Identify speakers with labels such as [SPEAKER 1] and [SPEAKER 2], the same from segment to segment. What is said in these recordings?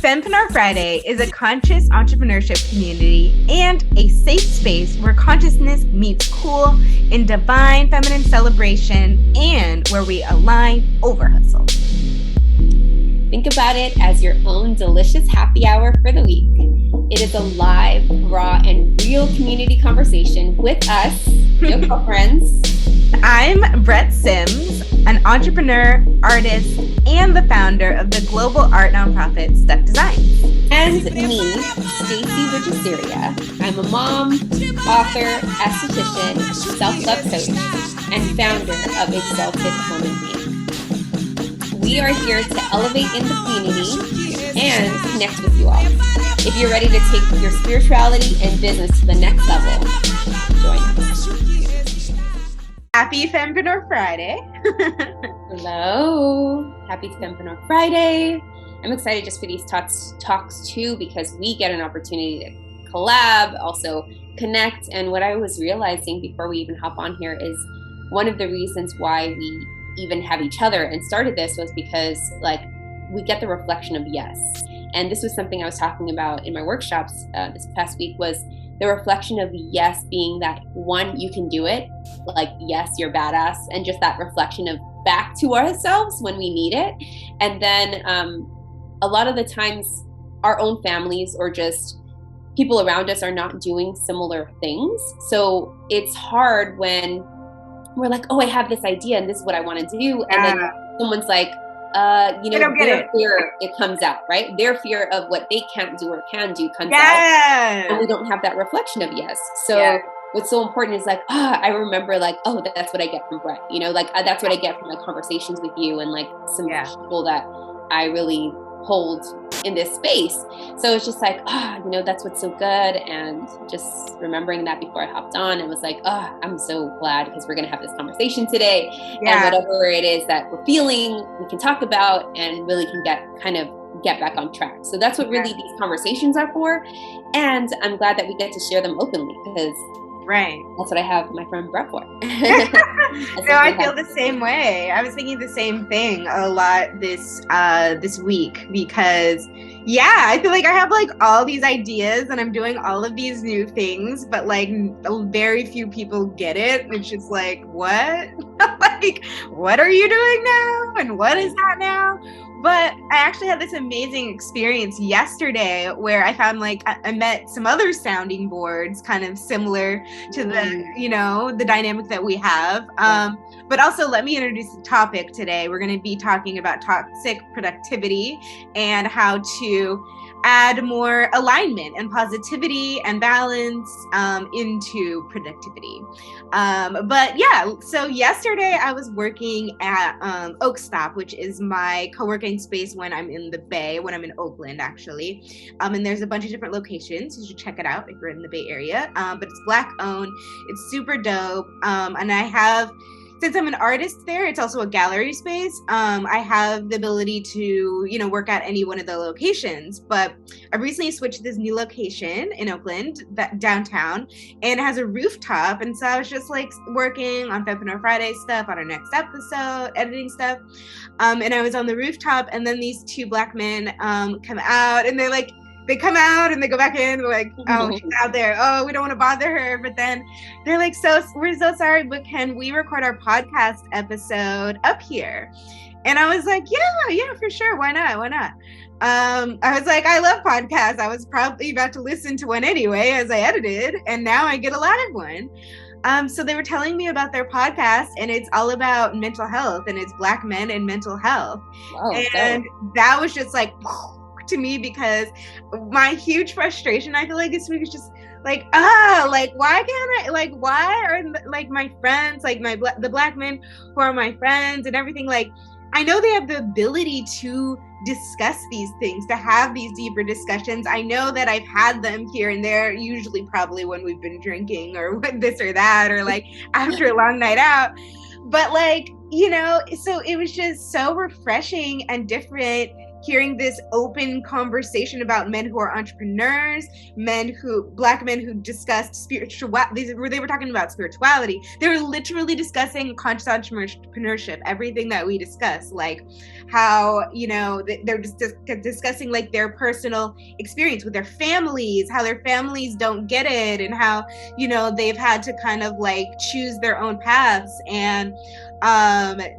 [SPEAKER 1] Fempreneur Friday is a conscious entrepreneurship community and a safe space where consciousness meets cool in divine feminine celebration and where we align over hustle.
[SPEAKER 2] Think about it as your own delicious happy hour for the week. It is a live, raw, and real community conversation with us, your girlfriends.
[SPEAKER 1] I'm Brett Sims, an entrepreneur, artist, and the founder of the global art nonprofit Stuck Designs.
[SPEAKER 2] And me, Stacey Wigiseria. I'm a mom, author, esthetician, self-love coach, and founder of Exalted Home and Beauty. We are here to elevate in the community and connect with you all. If you're ready to take your spirituality and business to the next level, join us.
[SPEAKER 1] Happy Fempreneur Friday.
[SPEAKER 2] Hello. Happy Fempreneur Friday. I'm excited just for these talks too, because we get an opportunity to collab, also connect. And what I was realizing before we even hop on here is one of the reasons why we even have each other and started this was because we get the reflection of yes. And this was something I was talking about in my workshops this past week, was the reflection of yes being that, one, you can do it, like, yes, you're badass, and just that reflection of back to ourselves when we need it. And then a lot of the times our own families or just people around us are not doing similar things. So it's hard when we're like, oh, I have this idea and this is what I want to do. And then someone's like, their fear, it comes out, right? Their fear of what they can't do or can do comes out. And we don't have that reflection of yes. So what's so important is I remember that's what I get from Brett, that's what I get from my conversations with you and some people that I really hold in this space. So it's just that's what's so good. And just remembering that before I hopped on, it was I'm so glad because we're going to have this conversation today. And whatever it is that we're feeling, we can talk about and really can get back on track. So that's what really these conversations are for. And I'm glad that we get to share them openly because that's what I have my friend Brett for.
[SPEAKER 1] No, I feel the same way. I was thinking the same thing a lot this week because I feel like I have all these ideas and I'm doing all of these new things, but very few people get it. And it's just what? What are you doing now? And what is that now? But I actually had this amazing experience yesterday where I found I met some other sounding boards kind of similar to the dynamic that we have. But also let me introduce the topic today. We're going to be talking about toxic productivity and how to add more alignment and positivity and balance into productivity. So yesterday I was working at Oak Stop, which is my co-working space when I'm in the Bay, when I'm in Oakland actually. And there's a bunch of different locations. You should check it out if you're in the Bay Area. But it's Black owned. It's super dope. And I have, since I'm an artist there, it's also a gallery space. I have the ability to, work at any one of the locations. But I recently switched to this new location in Oakland, downtown, and it has a rooftop. And so I was just working on Fempreneur Friday stuff, on our next episode, editing stuff. And I was on the rooftop, and then these two Black men come out, and they come out and they go back in. We're oh, she's out there. Oh, we don't want to bother her. But then they're we're so sorry, but can we record our podcast episode up here? And I was yeah, for sure. Why not? I was I love podcasts. I was probably about to listen to one anyway as I edited, and now I get a live one. So they were telling me about their podcast, and it's all about mental health, and it's Black men and mental health. And that was just to me, because my huge frustration, I feel this week is just why can't I, why are my friends, the Black men who are my friends and everything, I know they have the ability to discuss these things, to have these deeper discussions. I know that I've had them here and there, usually probably when we've been drinking or this or that, or after a long night out. But so it was just so refreshing and different hearing this open conversation about men who are entrepreneurs, Black men who discussed spirituality. They were talking about spirituality. They were literally discussing conscious entrepreneurship, everything that we discuss, like how, you know, they're just discussing like their personal experience with their families, how their families don't get it, and how, you know, they've had to kind of like choose their own paths. And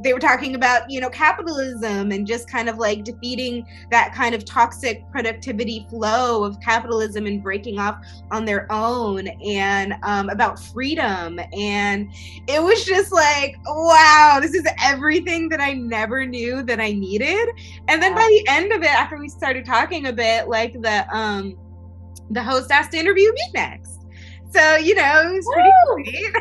[SPEAKER 1] they were talking about, you know, capitalism and just kind of like defeating that kind of toxic productivity flow of capitalism and breaking off on their own, and about freedom. And it was just like, wow, this is everything that I never knew that I needed. And then by the end of it, after we started talking a bit, like the host asked to interview me next. So, you know, it was pretty sweet.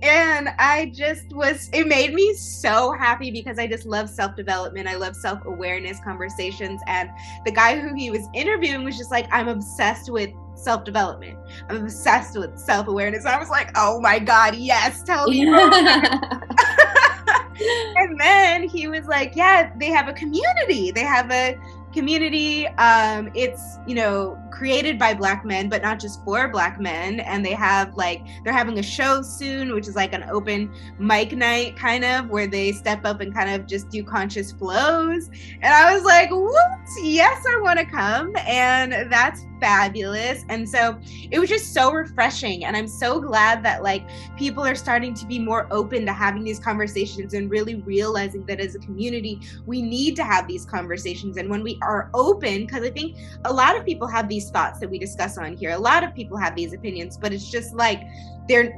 [SPEAKER 1] And it made me so happy because I just love self-development. I love self-awareness conversations. And the guy who he was interviewing was just like, I'm obsessed with self-development. I'm obsessed with self-awareness. I was like, oh my God, yes, tell me more. And then he was like, yeah, they have a community. It's, you know, created by Black men, but not just for Black men. And they're having a show soon, which is like an open mic night kind of, where they step up and kind of just do conscious flows. And I was like, what? Yes, I want to come. And that's fabulous. And so it was just so refreshing. And I'm so glad that like people are starting to be more open to having these conversations and really realizing that as a community, we need to have these conversations. And when we are open, because I think a lot of people have these thoughts that we discuss on here. A lot of people have these opinions, but it's just like they're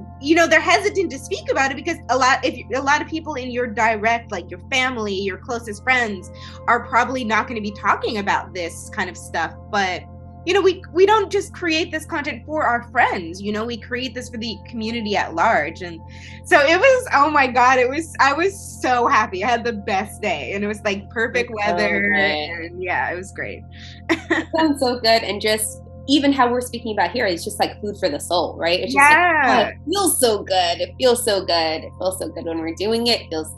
[SPEAKER 1] hesitant to speak about it because a lot of people in your direct, like your family, your closest friends, are probably not going to be talking about this kind of stuff. But you know, we don't just create this content for our friends, you know, we create this for the community at large. And so it was, oh my God, I was so happy. I had the best day, and it was like perfect weather. And yeah, it was great.
[SPEAKER 2] It sounds so good. And just even how we're speaking about here is just like food for the soul, right? It's just like, oh, it feels so good. It feels so good. It feels so good when we're doing it. It feels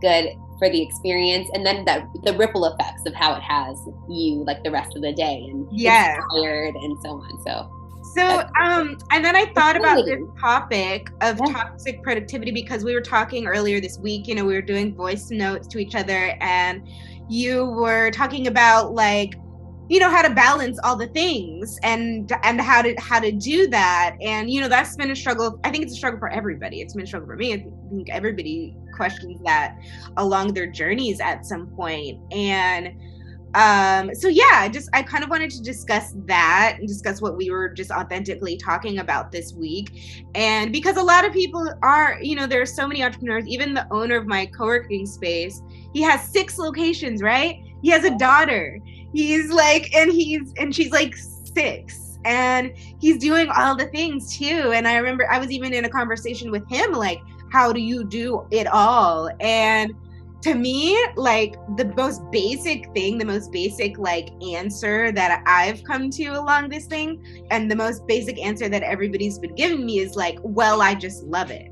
[SPEAKER 2] good for the experience, and then the ripple effects of how it has you like the rest of the day and inspired and so on. So
[SPEAKER 1] and then I thought about this topic of toxic productivity because we were talking earlier this week, you know, we were doing voice notes to each other, and you were talking about like, you know, how to balance all the things and how to do that. And, you know, that's been a struggle. I think it's a struggle for everybody. It's been a struggle for me. I think everybody questions that along their journeys at some point. And so yeah, I kind of wanted to discuss that and discuss what we were just authentically talking about this week. And because a lot of people are, you know, there are so many entrepreneurs, even the owner of my co-working space, he has 6 locations, right? He has a daughter. He's like, and she's like 6, and he's doing all the things too. And I remember I was even in a conversation with him, like, how do you do it all? And to me, like the most basic like answer that I've come to along this thing, and the most basic answer that everybody's been giving me is like, well, I just love it,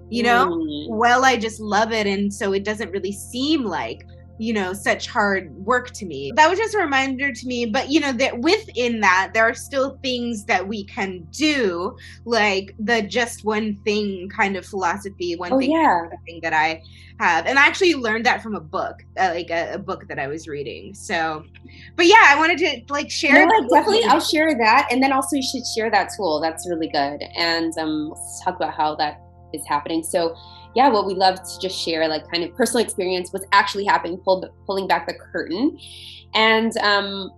[SPEAKER 1] you know? Well, I just love it. And so it doesn't really seem like, you know, such hard work to me. That was just a reminder to me. But, you know, that within that, there are still things that we can do, like the just one thing kind of philosophy, something that I have. And I actually learned that from a book, like a book that I was reading. So, but yeah, I wanted to like share.
[SPEAKER 2] No, definitely, I'll share that. And then also you should share that tool. That's really good. And let's talk about how that is happening. So yeah, what we love to just share, like kind of personal experience, what's actually happening, pulling back the curtain. And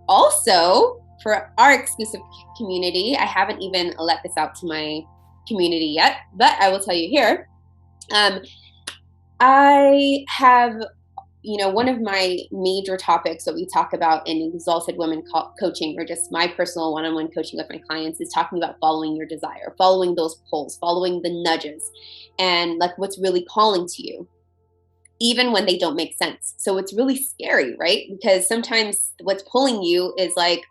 [SPEAKER 2] also for our exclusive community, I haven't even let this out to my community yet, but I will tell you here. I have, you know, one of my major topics that we talk about in Exalted Women Coaching, or just my personal one-on-one coaching with my clients, is talking about following your desire, following those pulls, following the nudges, and like what's really calling to you, even when they don't make sense. So it's really scary, right? Because sometimes what's pulling you is like,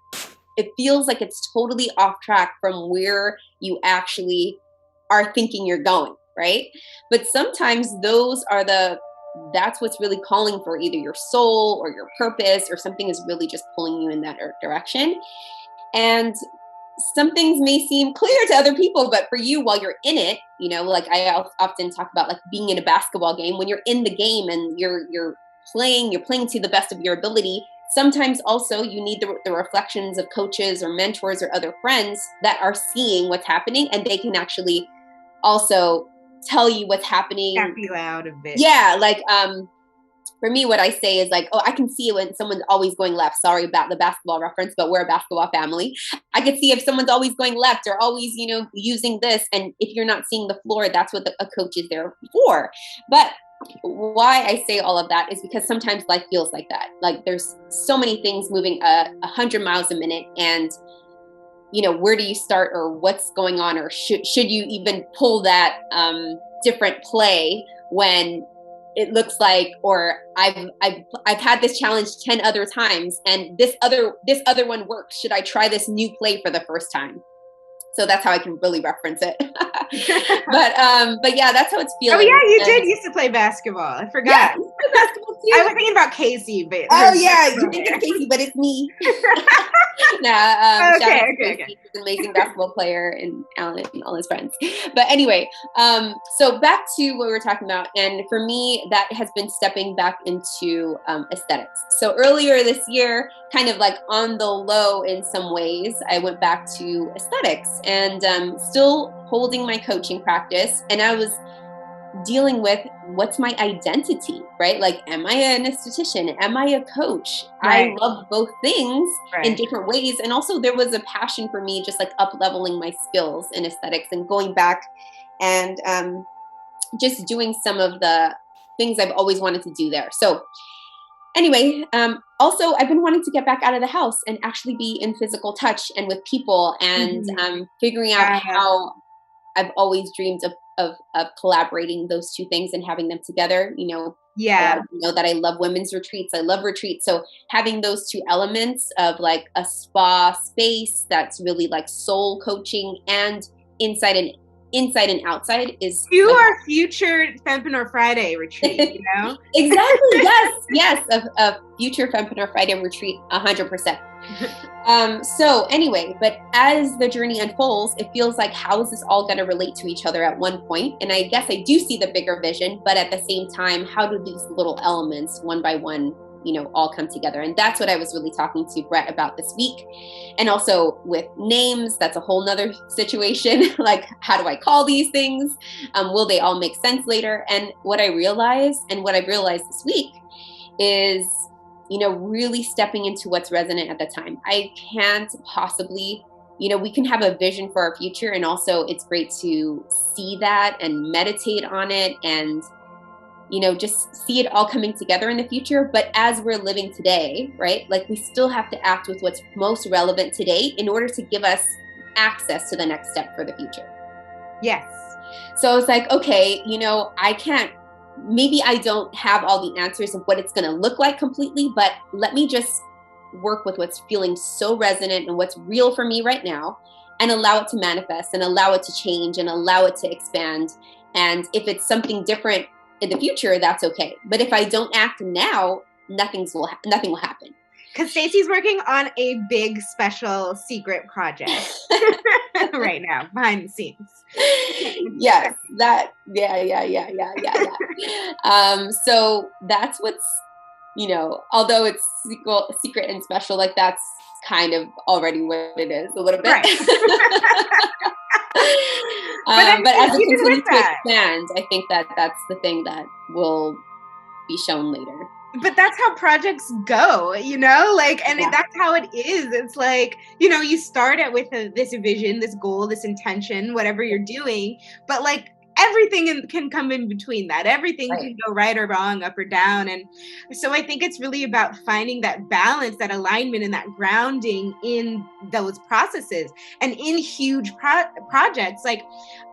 [SPEAKER 2] it feels like it's totally off track from where you actually are thinking you're going, right? But sometimes those are the that's what's really calling for either your soul or your purpose, or something is really just pulling you in that direction. And some things may seem clear to other people, but for you, while you're in it, like I often talk about, like being in a basketball game, when you're in the game and you're playing to the best of your ability. Sometimes also you need the reflections of coaches or mentors or other friends that are seeing what's happening, and they can actually also tell you what's happening.
[SPEAKER 1] Tap you out a bit.
[SPEAKER 2] Yeah, like for me, what I say is like, oh, I can see when someone's always going left. Sorry about the basketball reference, but we're a basketball family. I can see if someone's always going left or always, using this. And if you're not seeing the floor, that's what a coach is there for. But why I say all of that is because sometimes life feels like that. Like there's so many things moving 100 miles a minute, and where do you start, or what's going on, or should you even pull that different play when it looks like, or I've had this challenge 10 other times and this other one works. Should I try this new play for the first time? So that's how I can really reference it. But yeah, that's how it's feeling.
[SPEAKER 1] Oh yeah, you did used to play basketball. I forgot.
[SPEAKER 2] Yeah, I play basketball too.
[SPEAKER 1] I was thinking about Casey, but
[SPEAKER 2] oh yeah, you think it's Casey, but it's me.
[SPEAKER 1] Okay.
[SPEAKER 2] He's an amazing basketball player, and Alan and all his friends. But anyway, so back to what we were talking about, and for me, that has been stepping back into aesthetics. So earlier this year, kind of like on the low in some ways, I went back to aesthetics, and still holding my coaching practice, and I was dealing with what's my identity, right? Like, am I an esthetician? Am I a coach?
[SPEAKER 1] Right.
[SPEAKER 2] I love both things in different ways. And also there was a passion for me, just like up leveling my skills in aesthetics and going back and just doing some of the things I've always wanted to do there. So anyway, also I've been wanting to get back out of the house and actually be in physical touch and with people, and figuring out how I've always dreamed of collaborating those two things and having them together.
[SPEAKER 1] Yeah.
[SPEAKER 2] Know that I love women's retreats. I love retreats. So having those two elements of like a spa space that's really like soul coaching and inside and outside is
[SPEAKER 1] you are future Fempreneur Friday retreat,
[SPEAKER 2] Exactly. Yes. A future Fempreneur Friday retreat, 100%. So anyway, but as the journey unfolds, it feels like, how is this all going to relate to each other at one point? And I guess I do see the bigger vision, but at the same time, how do these little elements one by one, all come together? And that's what I was really talking to Brett about this week. And also with names, that's a whole nother situation. Like, how do I call these things? Will they all make sense later? And what I realized, and what I've realized this week, is really stepping into what's resonant at the time. I can't possibly, we can have a vision for our future, and also it's great to see that and meditate on it and, just see it all coming together in the future. But as we're living today, right, like we still have to act with what's most relevant today in order to give us access to the next step for the future.
[SPEAKER 1] Yes.
[SPEAKER 2] So I was like, okay, maybe I don't have all the answers of what it's going to look like completely, but let me just work with what's feeling so resonant and what's real for me right now, and allow it to manifest and allow it to change and allow it to expand. And if it's something different in the future, that's okay. But if I don't act now, nothing will happen.
[SPEAKER 1] Because Stacey's working on a big special secret project right now, behind the scenes.
[SPEAKER 2] Yes, that, yeah. So that's what's, although it's secret and special, like that's kind of already what it is a little bit. Right. But as it continues to expand, I think that's the thing that will be shown later.
[SPEAKER 1] But that's how projects go, and that's how it is. It's like, you start it with this vision, this goal, this intention, whatever you're doing, but like everything can come in between that. Everything can go right or wrong, up or down. And so I think it's really about finding that balance, that alignment, and that grounding in those processes and in huge projects. Like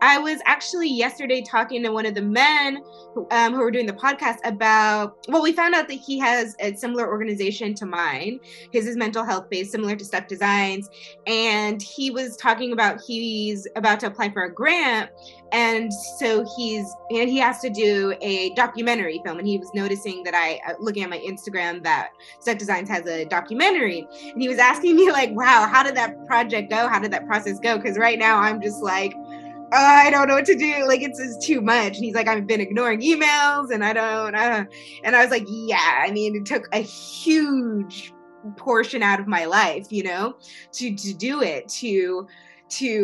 [SPEAKER 1] I was actually yesterday talking to one of the men who were doing the podcast about, well, we found out that he has a similar organization to mine. His is mental health based, similar to Step Designs. And he was talking about he's about to apply for a grant. And so he has to do a documentary film. And he was noticing that looking at my Instagram, that Step Designs has a documentary. And he was asking me like, wow, how did that project go? How did that process go? Because right now I'm just like, I don't know what to do. Like, it's just too much. And he's like, I've been ignoring emails and I don't, and I was like, yeah, I mean, it took a huge portion out of my life, you know, to do it, to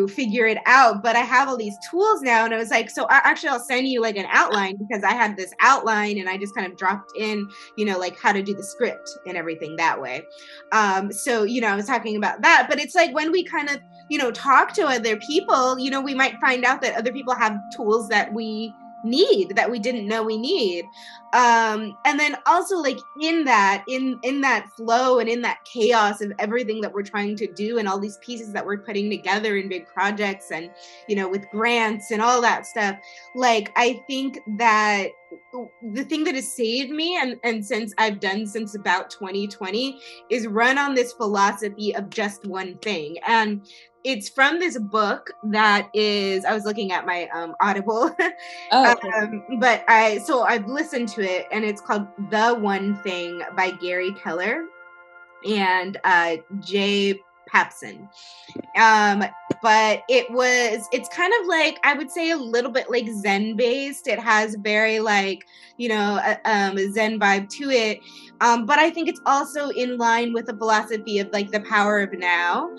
[SPEAKER 1] figure it out. But I have all these tools now. And I was like, so I'll send you like an outline, because I had this outline and I just kind of dropped in, you know, like how to do the script and everything that way. So, you know, I was talking about that, but it's like when we kind of, you know, talk to other people, you know, we might find out that other people have tools that we need, that we didn't know we need. And then also like in that flow and in that chaos of everything that we're trying to do and all these pieces that we're putting together in big projects and, you know, with grants and all that stuff, like I think that the thing that has saved me and since about 2020 is run on this philosophy of just one thing. And it's from this book that is, I was looking at my Audible,
[SPEAKER 2] Oh, okay.
[SPEAKER 1] but I've listened to it, and it's called The One Thing by Gary Keller and Jay Papson. But it's kind of like, I would say a little bit like Zen based. It has very like, you know, a Zen vibe to it. But I think it's also in line with the philosophy of like the power of now,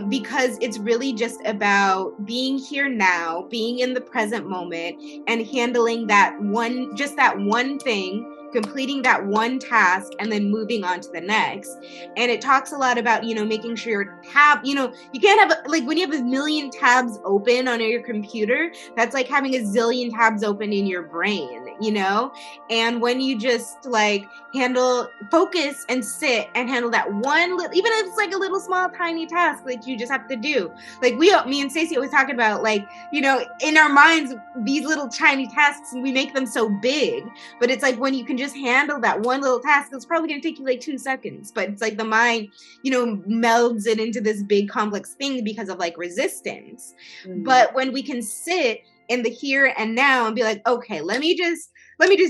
[SPEAKER 1] because it's really just about being here now, being in the present moment, and handling that one thing, completing that one task, and then moving on to the next. And it talks a lot about, you know, making sure your you know, you can't have like when you have a million tabs open on your computer, that's like having a zillion tabs open in your brain, you know? And when you just like focus and sit and handle that one even if it's like a little small tiny task, like you just have to do, like me and Stacey always talk about, like, you know, in our minds, these little tiny tasks, we make them so big, but it's like when you can just handle that one little task, it's probably going to take you like 2 seconds, but it's like the mind, you know, melds it into this big complex thing because of like resistance. But when we can sit in the here and now and be like, okay, let me just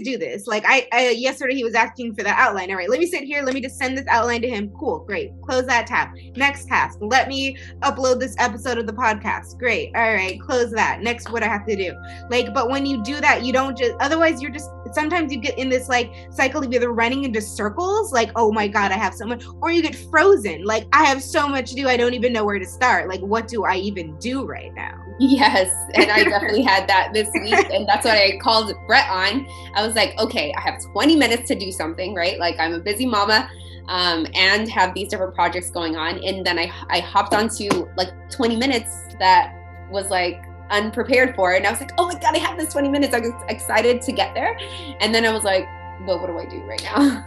[SPEAKER 1] do this. Like I yesterday he was asking for the outline. All right, let me sit here. Let me just send this outline to him. Cool, great. Close that tab. Next task. Let me upload this episode of the podcast. Great. All right, close that. Next, what I have to do. Like, but when you do that, you don't just, otherwise you're just, sometimes you get in this like cycle of either running into circles, like, oh my God, I have so much, or you get frozen. Like, I have so much to do. I don't even know where to start. Like, what do I even do right now?
[SPEAKER 2] Yes, and I definitely had that this week, and that's what I called Brett on. I was like, okay, I have 20 minutes to do something, right? Like I'm a busy mama, and have these different projects going on, and then I hopped onto like 20 minutes that was like unprepared for it, and I was like, oh my God, I have this 20 minutes. I was excited to get there, and then I was like, but what do I do right now?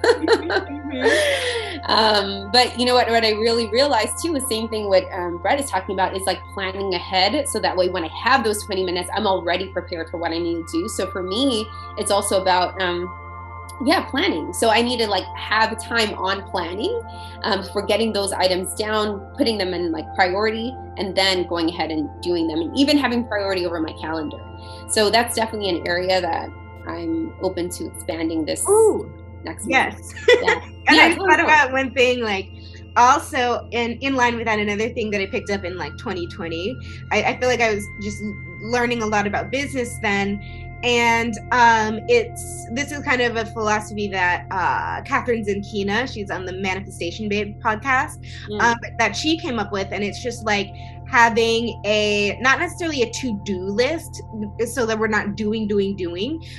[SPEAKER 2] But you know what I really realized too, the same thing what Brett is talking about is like planning ahead. So that way when I have those 20 minutes, I'm already prepared for what I need to do. So for me, it's also about, planning. So I need to like have time on planning, for getting those items down, putting them in like priority, and then going ahead and doing them, and even having priority over my calendar. So that's definitely an area that I'm open to expanding this next month.
[SPEAKER 1] Yes. Yeah. And I thought about one thing, like also in line with that, another thing that I picked up in like 2020, I feel like I was just learning a lot about business then. And this is kind of a philosophy that Catherine Zenkina, she's on the Manifestation Babe podcast, that she came up with. And it's just like having not necessarily a to-do list so that we're not doing,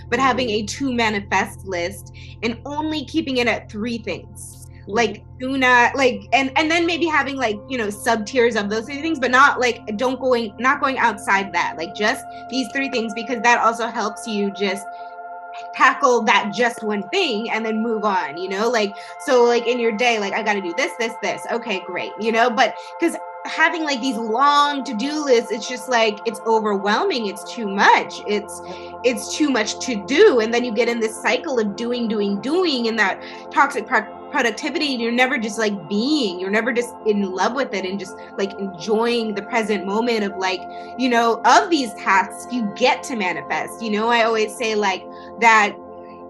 [SPEAKER 1] but having a to manifest list and only keeping it at 3 things. Like do not like, and then maybe having like, you know, sub tiers of those 3 things, but not like not going outside that, like just these 3 things, because that also helps you just tackle that just one thing and then move on, you know, like, so like in your day, like I got to do this, okay, great, you know, but because having like these long to-do lists, it's just like, it's overwhelming, it's too much, it's too much to do, and then you get in this cycle of doing and that toxic productivity, and you're never just like being, you're never just in love with it and just like enjoying the present moment of like, you know, of these tasks you get to manifest. You know, I always say like that,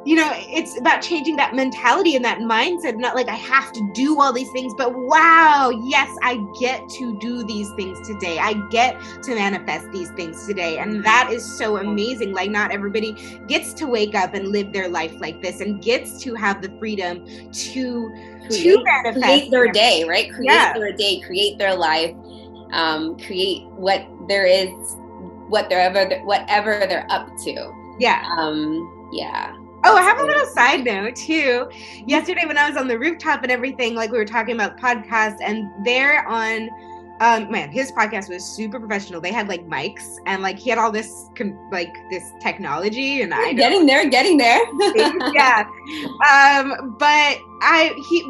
[SPEAKER 1] you know, it's about changing that mentality and that mindset, not like I have to do all these things, but wow, yes, I get to do these things today. I get to manifest these things today. And that is so amazing. Like not everybody gets to wake up and live their life like this and gets to have the freedom to manifest.
[SPEAKER 2] Create their day, right? Create their day, create their life, create what there is, whatever they're up to.
[SPEAKER 1] Yeah. Oh, I have a little side note too. Yesterday when I was on the rooftop and everything, like we were talking about podcasts, and they're on, man, his podcast was super professional. They had like mics and like he had all this this technology, and I
[SPEAKER 2] getting there.
[SPEAKER 1] Yeah. But he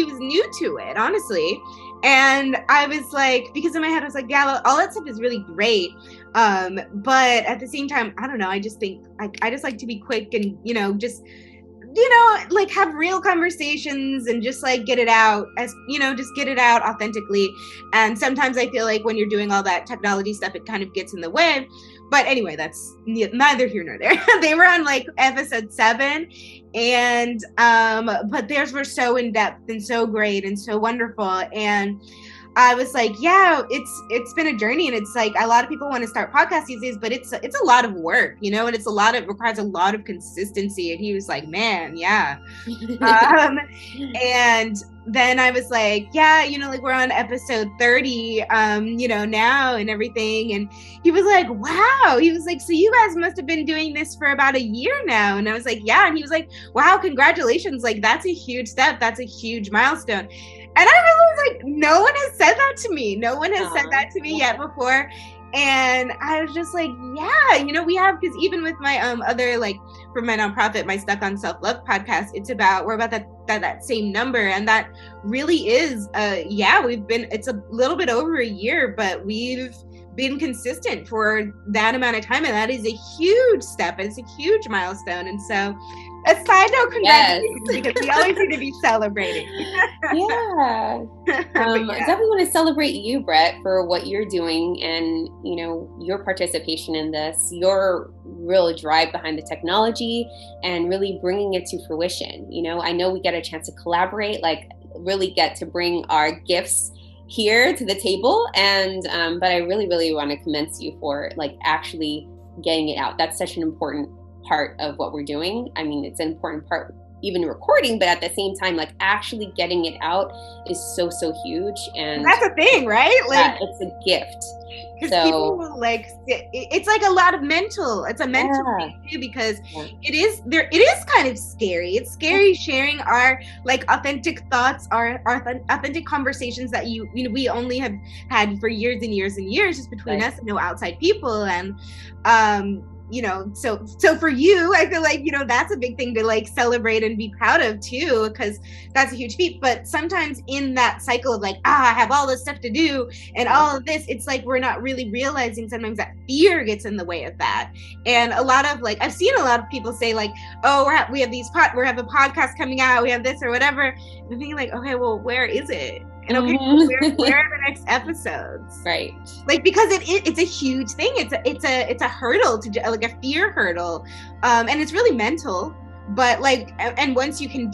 [SPEAKER 1] was new to it, honestly. And I was like, because in my head I was like, yeah, all that stuff is really great. But at the same time, I don't know, I just think I just like to be quick and, you know, just, you know, like have real conversations and just like get it out as, you know, just get it out authentically. And sometimes I feel like when you're doing all that technology stuff, it kind of gets in the way. But anyway, that's neither here nor there. They were on like episode 7, and but theirs were so in depth and so great and so wonderful. And I was like, yeah, it's been a journey, and it's like a lot of people want to start podcasts these days, but it's a lot of work, you know, and it requires a lot of consistency. And he was like, man, yeah. And then I was like, yeah, you know, like we're on episode 30, you know, now and everything. And he was like, wow. He was like, so you guys must have been doing this for about a year now. And I was like, yeah. And he was like, wow, congratulations. Like, that's a huge step. That's a huge milestone. And I really was like, no one has said that to me. No one has said that to me yet before. And I was just like, yeah, you know, we have, because even with my other, like for my nonprofit, my Stuck on Self-Love podcast, we're about that same number. And that really is, it's a little bit over a year, but we've been consistent for that amount of time. And that is a huge step. It's a huge milestone. And so a side note, congratulations, because we always need to be celebrating.
[SPEAKER 2] Yeah. I definitely want to celebrate you, Brett, for what you're doing and, you know, your participation in this, your real drive behind the technology and really bringing it to fruition. You know, I know we get a chance to collaborate, like really get to bring our gifts here to the table. And, but I really, really want to commend you for like actually getting it out. That's such an important part of what we're doing. I mean, it's an important part, even recording, but at the same time, like actually getting it out is so huge. And
[SPEAKER 1] that's a thing, right? Like
[SPEAKER 2] it's a gift.
[SPEAKER 1] Because people will like, it's like a lot of it's a mental thing too, because it is kind of scary. It's scary sharing our like authentic thoughts, our authentic conversations that you know, we only have had for years and years and years just between us and no outside people. And, you know, so for you, I feel like, you know, that's a big thing to like celebrate and be proud of too, because that's a huge feat. But sometimes in that cycle of like, I have all this stuff to do and all of this, it's like we're not really realizing sometimes that fear gets in the way of that. And a lot of like, I've seen a lot of people say like, oh, we have a podcast coming out, we have this or whatever. And I'm thinking like, okay, well, where is it? And okay, where are the next episodes?
[SPEAKER 2] Right.
[SPEAKER 1] Like, because it's a huge thing. It's a hurdle to like a fear hurdle. And it's really mental, but like, and once you can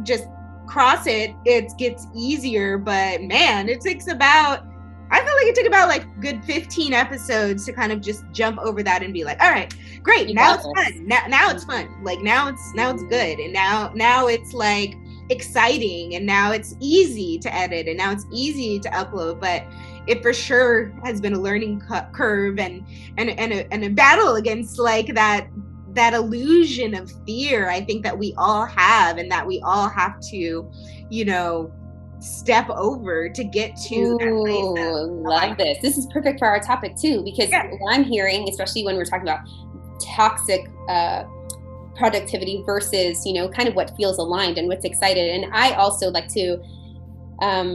[SPEAKER 1] just cross it, it gets easier. But man, I feel like it took about like good 15 episodes to kind of just jump over that and be like, all right, great. Now it's fun. Now it's fun. Like now it's good. And now it's like exciting, and now it's easy to edit, and now it's easy to upload. But it for sure has been a learning curve and a battle against like that illusion of fear, I think, that we all have, and that we all have to, you know, step over to get to that place.
[SPEAKER 2] Love this. This is perfect for our topic too, because what I'm hearing, especially when we're talking about toxic productivity versus, kind of what feels aligned and what's excited. And I also like to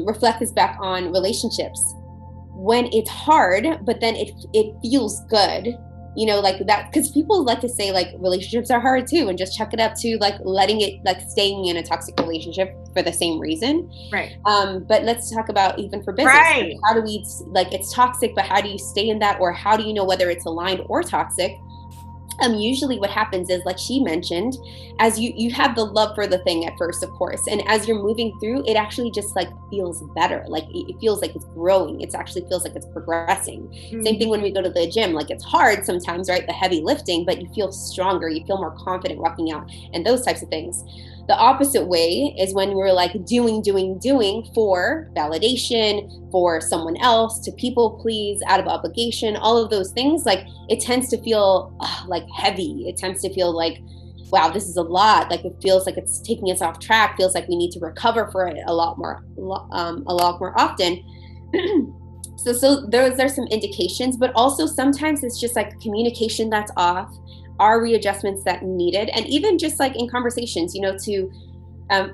[SPEAKER 2] reflect this back on relationships. When it's hard, but then it feels good, like that, because people like to say like relationships are hard too, and just chuck it up to like letting it, like staying in a toxic relationship for the same reason.
[SPEAKER 1] Right.
[SPEAKER 2] But let's talk about even for business.
[SPEAKER 1] Right.
[SPEAKER 2] Like, how do we, like, it's toxic, but how do you stay in that? Or how do you know whether it's aligned or toxic? Usually what happens is, like she mentioned, as you have the love for the thing at first, of course, and as you're moving through, it actually just like feels better. Like it feels like it's growing. It actually feels like it's progressing. Mm-hmm. Same thing when we go to the gym. Like it's hard sometimes, right? The heavy lifting, but you feel stronger. You feel more confident walking out and those types of things. The opposite way is when we're like doing for validation, for someone else, to people please, out of obligation, all of those things. Like it tends to feel like heavy. It tends to feel like, wow, this is a lot. Like it feels like it's taking us off track. Feels like we need to recover for it a lot more often. So those are some indications, but also sometimes it's just like communication that's off, are readjustments that needed, and even just like in conversations, to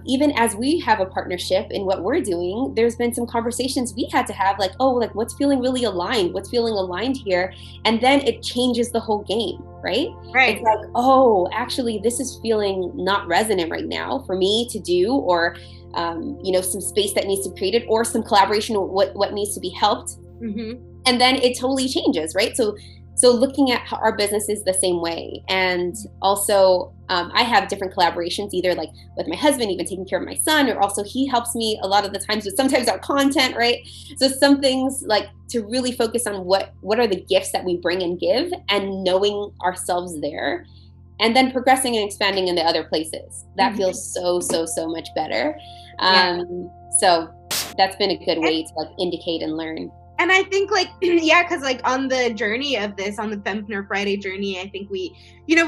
[SPEAKER 2] even as we have a partnership in what we're doing, there's been some conversations we had to have, like, oh, like what's feeling really aligned, what's feeling aligned here, and then it changes the whole game, right? It's like, oh, actually this is feeling not resonant right now for me to do, or some space that needs to be created, or some collaboration, what needs to be helped. Mm-hmm. And then it totally changes, right? So looking at our business is the same way. And also I have different collaborations, either like with my husband, even taking care of my son, or also he helps me a lot of the times with sometimes our content, right? So some things, like to really focus on what are the gifts that we bring and give, and knowing ourselves there, and then progressing and expanding in the other places. That mm-hmm. feels so much better. So that's been a good way to like indicate and learn.
[SPEAKER 1] And I think like, yeah, because like on the journey of this, on the Fempreneur Friday journey, I think we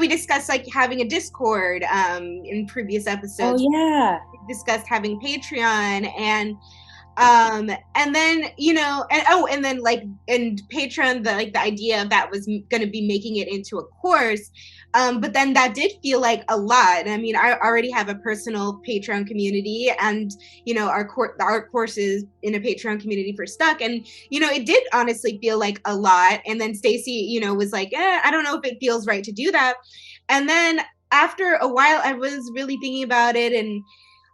[SPEAKER 1] discussed like having a Discord in previous episodes.
[SPEAKER 2] Oh, yeah.
[SPEAKER 1] We discussed having Patreon and then, and then like, and Patreon, the idea of that was going to be making it into a course. But then that did feel like a lot. I mean, I already have a personal Patreon community, and, our courses in a Patreon community for Stuck. And, it did honestly feel like a lot. And then Stacy, was like, I don't know if it feels right to do that. And then after a while, I was really thinking about it, and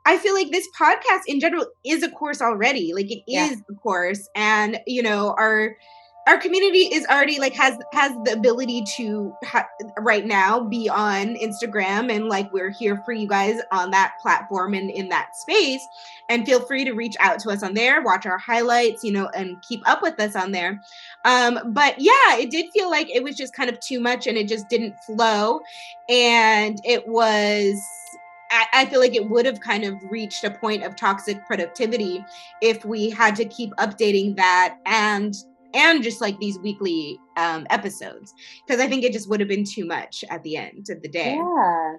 [SPEAKER 1] I feel like this podcast in general is a course already. Like it is a course, and our community is already like has the ability to right now be on Instagram, and like we're here for you guys on that platform and in that space. And feel free to reach out to us on there, watch our highlights, and keep up with us on there. But yeah, it did feel like it was just kind of too much, and it just didn't flow, and it was. I feel like it would have kind of reached a point of toxic productivity if we had to keep updating that and just like these weekly episodes, because I think it just would have been too much at the end of the day.
[SPEAKER 2] Yeah.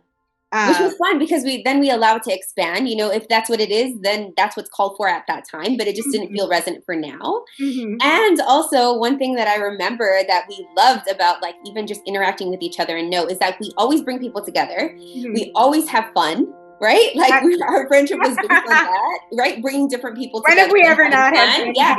[SPEAKER 2] Which was fun, because we allow it to expand, if that's what it is, then that's what's called for at that time, but it just didn't feel resonant for now. Mm-hmm. And also one thing that I remember that we loved about like even just interacting with each other and know is that we always bring people together. Mm-hmm. We always have fun. Right? Like our friendship was based on that, right? Bringing different people together.
[SPEAKER 1] When have we ever not had fun?
[SPEAKER 2] Yeah.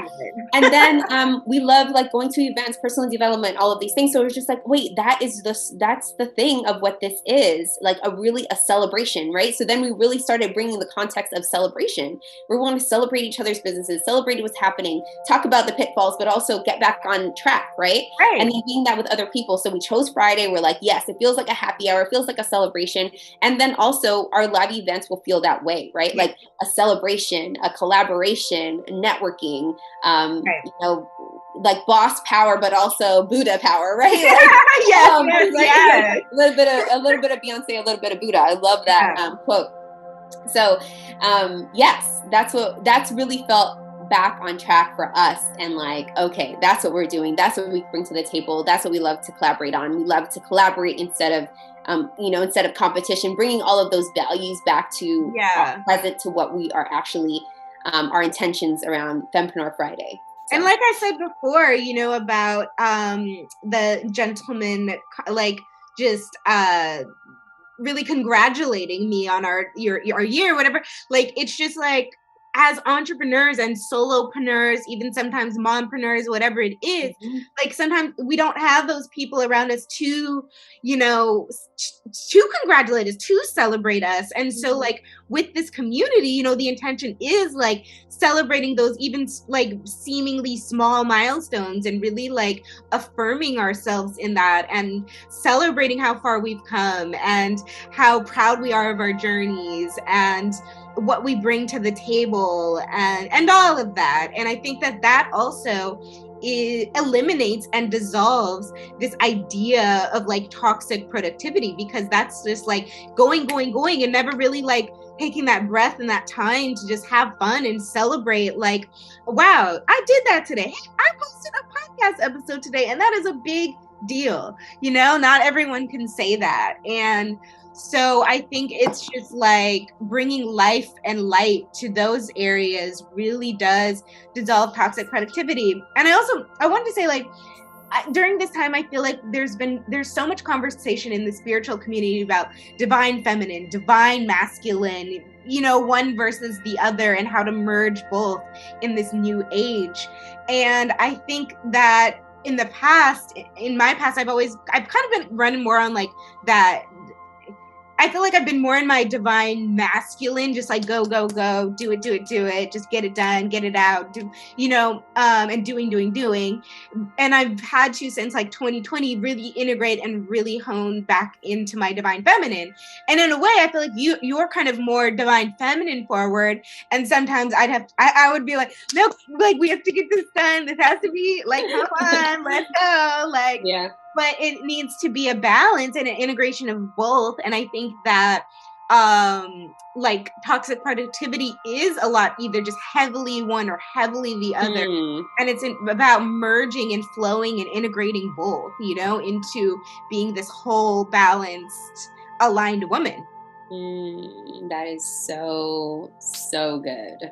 [SPEAKER 2] And then we love like going to events, personal development, all of these things. So it was just like, wait, that's the thing of what this is, like a celebration, right? So then we really started bringing the context of celebration. We want to celebrate each other's businesses, celebrate what's happening, talk about the pitfalls, but also get back on track, right? And then being that with other people. So we chose Friday. We're like, yes, it feels like a happy hour. It feels like a celebration. And then also our live events will feel that way, right? Like a celebration, a collaboration, networking, like boss power, but also Buddha power, right? Like, a little bit of Beyonce, a little bit of Buddha. I love that quote. So, yes, that's really felt back on track for us, and like, okay, that's what we're doing. That's what we bring to the table. That's what we love to collaborate on. We love to collaborate instead of competition, bringing all of those values back to present to what we are actually, our intentions around Fempreneur Friday. So.
[SPEAKER 1] And like I said before, about the gentleman, like just really congratulating me on our year, whatever. Like, it's just like, as entrepreneurs and solopreneurs, even sometimes mompreneurs, whatever it is, like sometimes we don't have those people around us to, you know, to congratulate us, to celebrate us. And so like with this community, you know, the intention is like celebrating those even like seemingly small milestones and really like affirming ourselves in that and celebrating how far we've come and how proud we are of our journeys and what we bring to the table and all of that. And I think that also eliminates and dissolves this idea of like toxic productivity, because that's just like going and never really like taking that breath and that time to just have fun and celebrate, like, wow, I did that today. I posted a podcast episode today, and that is a big deal. You know, not everyone can say that. And so I think it's just like bringing life and light to those areas really does dissolve toxic productivity. And I wanted to say, like, during this time, I feel like there's so much conversation in the spiritual community about divine feminine, divine masculine, you know, one versus the other, and how to merge both in this new age. And I think that in my past, I've kind of been running more on like that. I feel like I've been more in my divine masculine, just like go, do it, just get it done, get it out, you know, and doing. And I've had to, since like 2020, really integrate and really hone back into my divine feminine. And in a way, I feel like you're kind of more divine feminine forward. And sometimes I would be like, nope, like we have to get this done. This has to be like, come on, let's go. Like, yeah. But it needs to be a balance and an integration of both. And I think that like toxic productivity is a lot either just heavily one or heavily the other. And it's about merging and flowing and integrating both, you know, into being this whole balanced, aligned woman.
[SPEAKER 2] That is so good.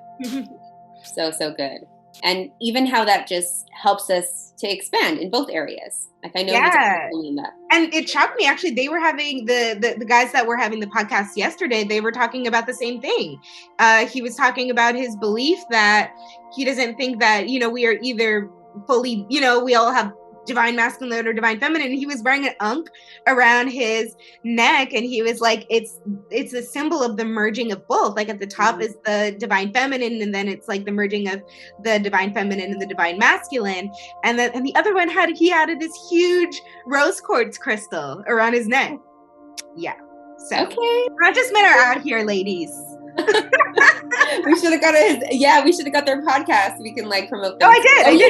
[SPEAKER 2] so good. And even how that just helps us to expand in both areas. Like I know in that.
[SPEAKER 1] And it shocked me, actually. They were having the guys that were having the podcast yesterday, they were talking about the same thing. He was talking about his belief that he doesn't think that, you know, we are either fully, you know, we all have divine masculine or divine feminine. And he was wearing an ankh around his neck, and he was like, it's a symbol of the merging of both. Like at the top is the divine feminine, and then it's like the merging of the divine feminine and the divine masculine. And the other one he added this huge rose quartz crystal around his neck. Yeah. So okay. Not just men are out here, ladies.
[SPEAKER 2] We should have got their podcast. We can like promote them.
[SPEAKER 1] Oh, I did.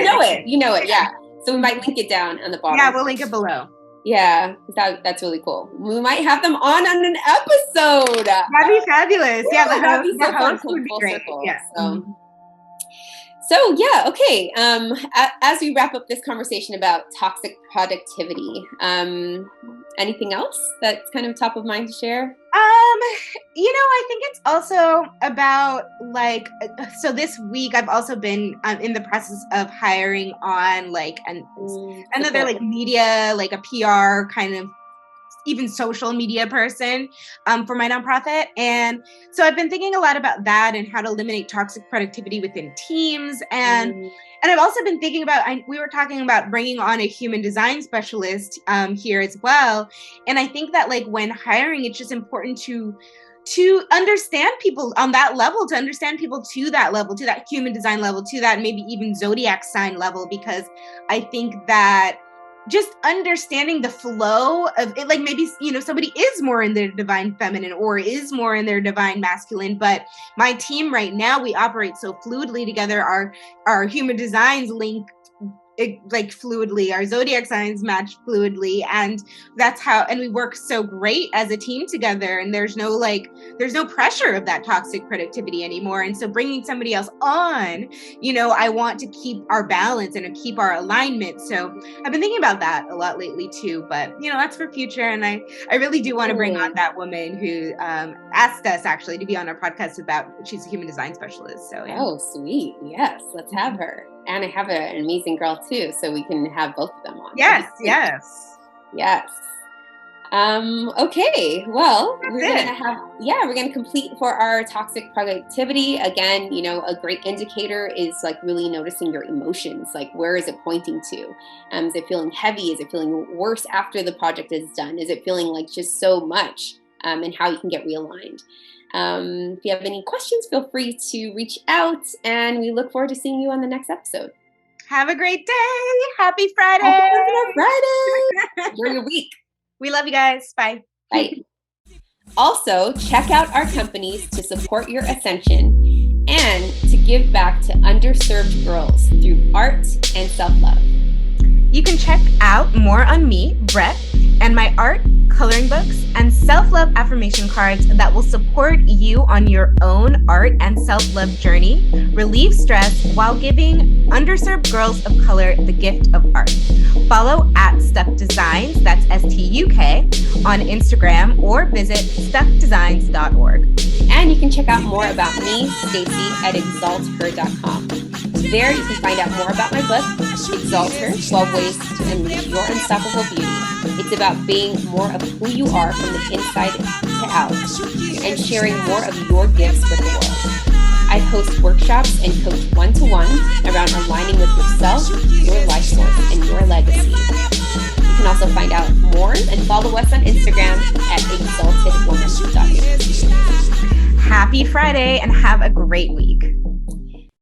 [SPEAKER 2] You know it. Yeah. So we might link it down on the bottom.
[SPEAKER 1] Yeah, we'll link it below.
[SPEAKER 2] Yeah, that's really cool. We might have them on an episode.
[SPEAKER 1] That'd be fabulous. Yeah, the host
[SPEAKER 2] would be great. Yeah. So yeah, okay. As we wrap up this conversation about toxic productivity, anything else that's kind of top of mind to share?
[SPEAKER 1] You know, I think it's also about like, so this week I've also been in the process of hiring on like another like media, like a PR kind of even social media person for my nonprofit. And so I've been thinking a lot about that and how to eliminate toxic productivity within teams. And I've also been thinking about, we were talking about bringing on a human design specialist here as well. And I think that like when hiring, it's just important to understand people on that level, to understand people to that level, to that human design level, to that maybe even zodiac sign level, because I think that just understanding the flow of it, like maybe, you know, somebody is more in their divine feminine or is more in their divine masculine, but my team right now, we operate so fluidly together. Our human designs link like fluidly, our zodiac signs match fluidly, and that's how, and we work so great as a team together, and there's no pressure of that toxic productivity anymore. And so bringing somebody else on, you know, I want to keep our balance and to keep our alignment. So I've been thinking about that a lot lately too, but you know, that's for future. And I really do want to bring on that woman who asked us actually to be on our podcast she's a human design specialist. So yeah.
[SPEAKER 2] Oh, sweet. Yes, let's have her. And I have an amazing girl too, so we can have both of them on.
[SPEAKER 1] Yes.
[SPEAKER 2] Okay, well, we're gonna complete for our toxic productivity. Again, a great indicator is like really noticing your emotions. Like, where is it pointing to? Is it feeling heavy? Is it feeling worse after the project is done? Is it feeling like just so much? And how you can get realigned. If you have any questions, feel free to reach out, and we look forward to seeing you on the next episode.
[SPEAKER 1] Have a great day. Happy Friday.
[SPEAKER 2] Happy Friday. Enjoy your week.
[SPEAKER 1] We love you guys. Bye.
[SPEAKER 2] Bye. Also, check out our companies to support your ascension and to give back to underserved girls through art and self-love.
[SPEAKER 1] You can check out more on me, Brett, and my art, coloring books, and self-love affirmation cards that will support you on your own art and self-love journey, relieve stress while giving underserved girls of color the gift of art. Follow at Stuck Designs, that's STUK, on Instagram, or visit stuckdesigns.org.
[SPEAKER 2] And you can check out more about me, Stacey, at exalther.com. There you can find out more about my book, Exalt Her, 12 Ways to Unleash Your Unstoppable Beauty. It's about being more of who you are from the inside to out and sharing more of your gifts with the world. I host workshops and coach one-to-one around aligning with yourself, your life force, and your legacy. You can also find out more and follow us on Instagram at exaltedwoman.com.
[SPEAKER 1] Happy Friday and have a great week.